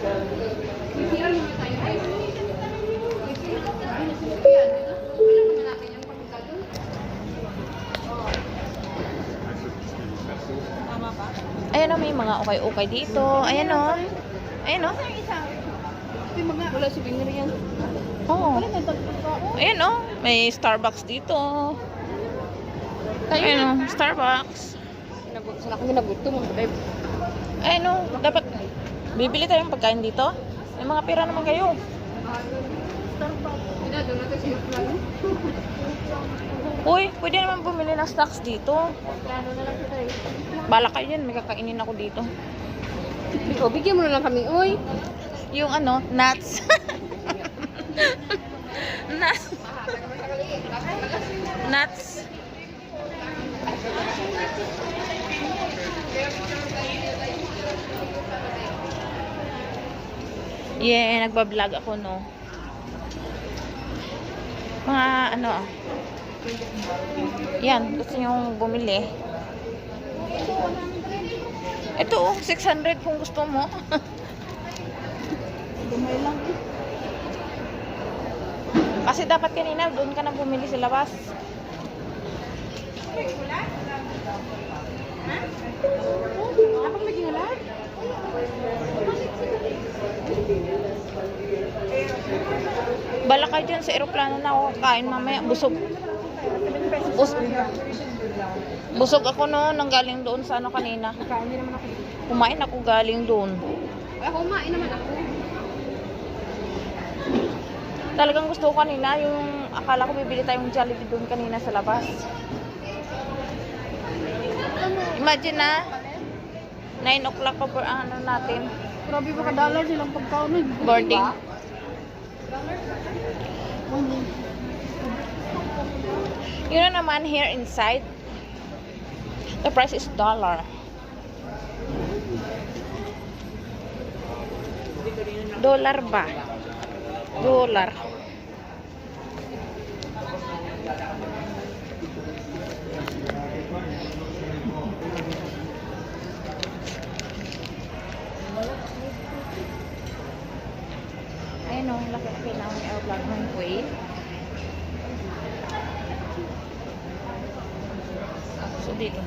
Ayan o, may mga ukay-ukay dito. Ayan o. Ayan o. Wala souvenir yan. Oo. Ayan o. May Starbucks dito. Ayan o. Starbucks. Saan ako ginagutom? Ayan o. Dapat bibili tayong pagkain dito. May mga pera naman kayo. Uy, pwede naman bumili ng stocks dito. Bala kayo yan, may kakainin ako dito. O, bigyan mo na lang kami, oy. Yung ano, nuts. Nuts. Nuts. Yeah, nagbablog ako, no. Mga ano, yan, gusto nyo bumili. Ito, 600 kung gusto mo. Dumay lang. Kasi dapat kanina, doon ka na bumili sa labas. Kapag may ginalag? Bala kayo dyan sa aeroplano na ako kain mamaya. Busog. Busog ako no, nang galing doon sa ano kanina. Kain din naman ako. Kumain ako galing doon. Ay, kumain naman ako. Talagang gusto ko kanina, yung akala ko bibili tayong Jollibee doon kanina sa labas. Imagine na, 9 o'clock pa po ano natin. Grabe ba ka-dollar silang pagkaon? Boarding. Yun na naman here inside. The price is $1. Dollar ba? Dollar. Ayun o, laki-laki na ang aeroplane ng Kuwait. So, dito.